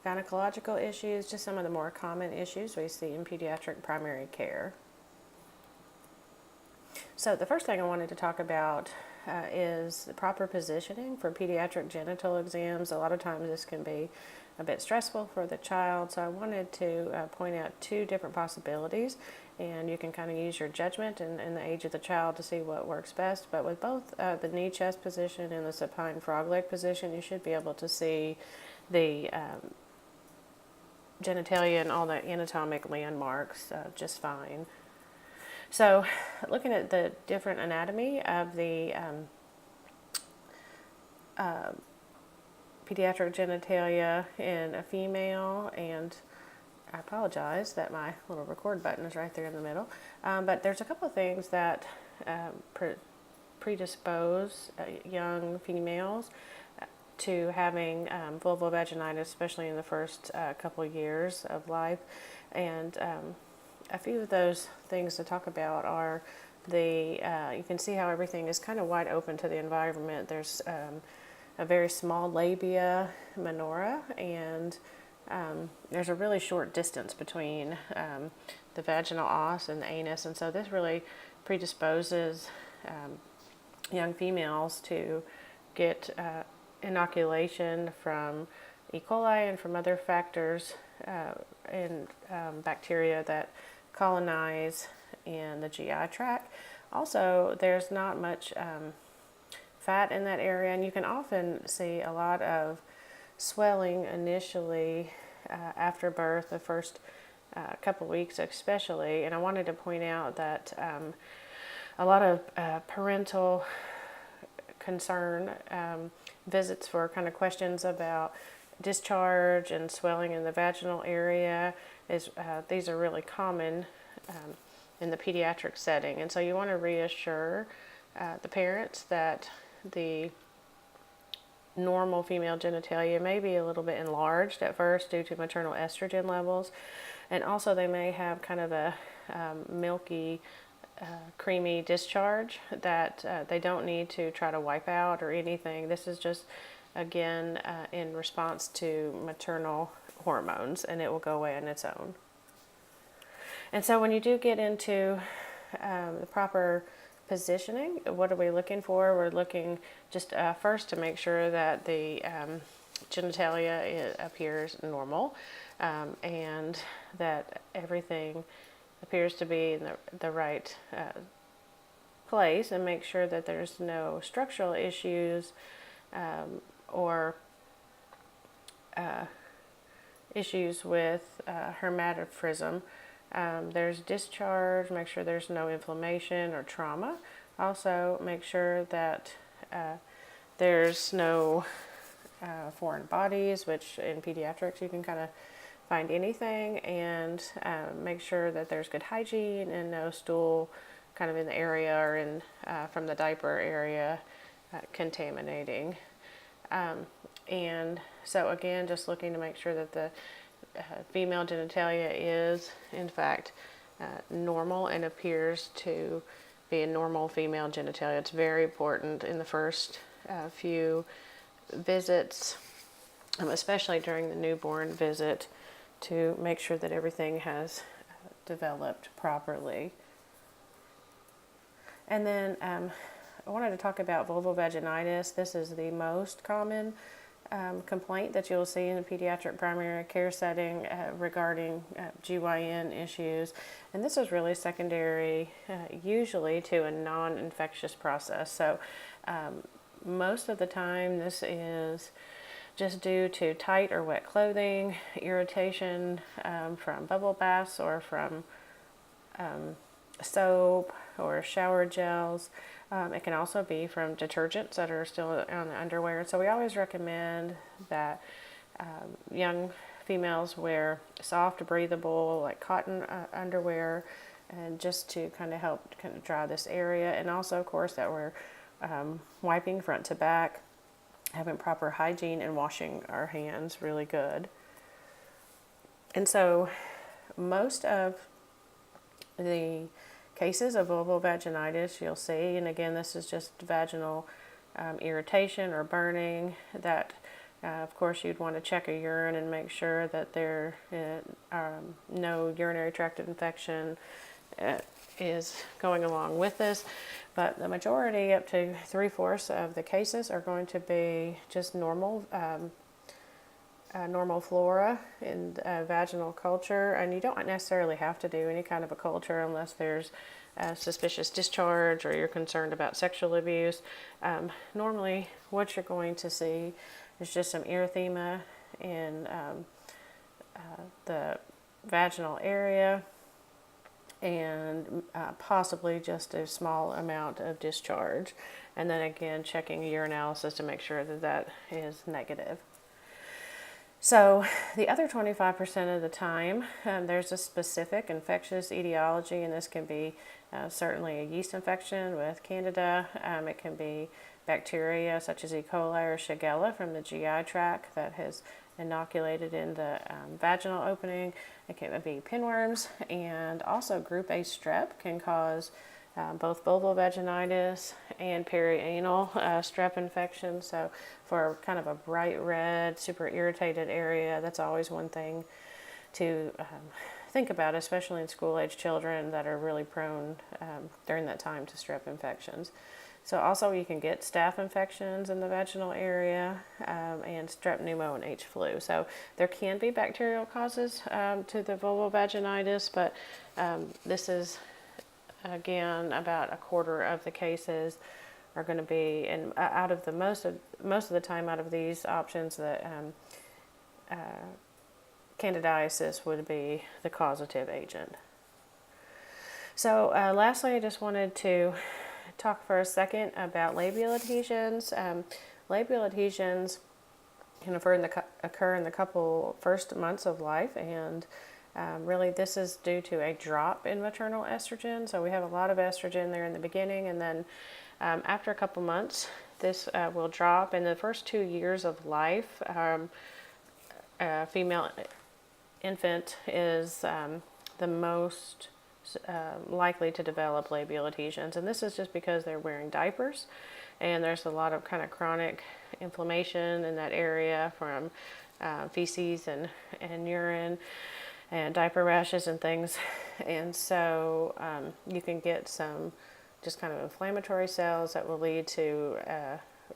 gynecological issues, just some of the more common issues we see in pediatric primary care. So the first thing I wanted to talk about is the proper positioning for pediatric genital exams. A lot of times this can be a bit stressful for the child, so I wanted to point out two different possibilities, and you can kind of use your judgment and the age of the child to see what works best. But with both the knee chest position and the supine frog leg position, you should be able to see the genitalia and all the anatomic landmarks just fine. So looking at the different anatomy of the pediatric genitalia in a female, and I apologize that my little record button is right there in the middle, but there's a couple of things that predispose young females to having vulvovaginitis, especially in the first couple of years of life. And a few of those things to talk about are you can see how everything is kind of wide open to the environment. There's a very small labia minora, and there's a really short distance between the vaginal os and the anus, and so this really predisposes young females to get inoculation from E. coli and from other factors and bacteria that colonize in the GI tract. Also, there's not much fat in that area, and you can often see a lot of swelling initially after birth, the first couple weeks especially. And I wanted to point out that a lot of parental concern visits for kind of questions about discharge and swelling in the vaginal area these are really common in the pediatric setting, and so you want to reassure the parents that the normal female genitalia may be a little bit enlarged at first due to maternal estrogen levels, and also they may have kind of a milky creamy discharge that they don't need to try to wipe out or anything. This is just again in response to maternal hormones, and it will go away on its own. And so when you do get into the proper positioning, what are we looking for? We're looking just first to make sure that the genitalia appears normal and that everything appears to be in the right place, and make sure that there's no structural issues or issues with hermaphroditism. There's discharge, make sure there's no inflammation or trauma. Also, make sure that there's no foreign bodies, which in pediatrics you can kind of find anything, and make sure that there's good hygiene and no stool kind of in the area or in from the diaper area contaminating. And so again, just looking to make sure that the female genitalia is in fact normal and appears to be a normal female genitalia. It's very important in the first few visits, especially during the newborn visit, to make sure that everything has developed properly. And then I wanted to talk about vulvovaginitis. This is the most common complaint that you'll see in a pediatric primary care setting regarding GYN issues. And this is really secondary usually to a non-infectious process. So most of the time this is just due to tight or wet clothing, irritation from bubble baths or from soap or shower gels. It can also be from detergents that are still on the underwear. So we always recommend that young females wear soft, breathable, like cotton underwear, and just to kind of help kind of dry this area. And also, of course, that we're wiping front to back, having proper hygiene, and washing our hands really good. And so most of the cases of vulvovaginitis you'll see, and again this is just vaginal irritation or burning that Of course, you'd want to check a urine and make sure that there no urinary tract infection is going along with this. But the majority, up to 3/4 of the cases, are going to be just normal normal flora in vaginal culture, and you don't necessarily have to do any kind of a culture unless there's suspicious discharge or you're concerned about sexual abuse. Normally, what you're going to see is just some erythema in the vaginal area, and possibly just a small amount of discharge. And then again, checking a urinalysis to make sure that that is negative. So the other 25% of the time, there's a specific infectious etiology, and this can be certainly a yeast infection with Candida. It can be bacteria such as E. coli or Shigella from the GI tract that has inoculated in the vaginal opening. It can be pinworms, and also group A strep can cause both vulvovaginitis and perianal strep infection. So for kind of a bright red, super irritated area, that's always one thing to think about, especially in school-age children that are really prone during that time to strep infections. So also you can get staph infections in the vaginal area and strep pneumo and H. flu. So there can be bacterial causes to the vulvovaginitis, but this is, again, about 1/4 of the cases are going to be, and out of the most of the time out of these options, the candidiasis would be the causative agent. So lastly, I just wanted to talk for a second about labial adhesions. Labial adhesions can occur in the first months of life, and really this is due to a drop in maternal estrogen. So we have a lot of estrogen there in the beginning, and then after a couple months, this will drop. In the first 2 years of life, a female infant is the most likely to develop labial adhesions, and this is just because they're wearing diapers, and there's a lot of kind of chronic inflammation in that area from feces and urine and diaper rashes and things, and so you can get some just kind of inflammatory cells that will lead to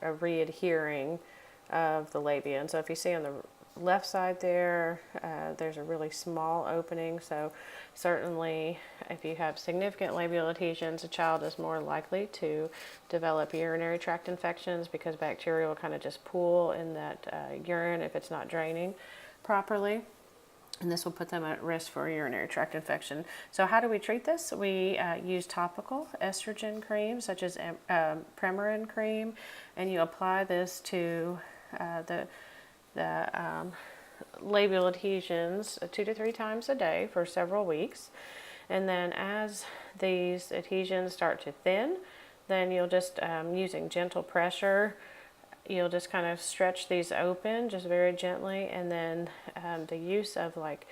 a readhering of the labia. And so if you see on the left side there, there's a really small opening. So certainly if you have significant labial adhesions, a child is more likely to develop urinary tract infections because bacteria will kind of just pool in that urine if it's not draining properly. And this will put them at risk for a urinary tract infection. So how do we treat this? We use topical estrogen cream, such as Premarin cream, and you apply this to the labial adhesions 2 to 3 times a day for several weeks. And then as these adhesions start to thin, then you'll just, using gentle pressure, you'll just kind of stretch these open just very gently, and then the use of like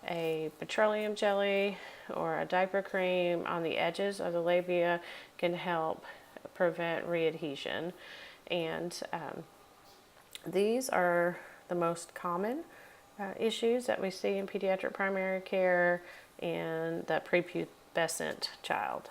a petroleum jelly or a diaper cream on the edges of the labia can help prevent readhesion. And these are the most common issues that we see in pediatric primary care in the prepubescent child.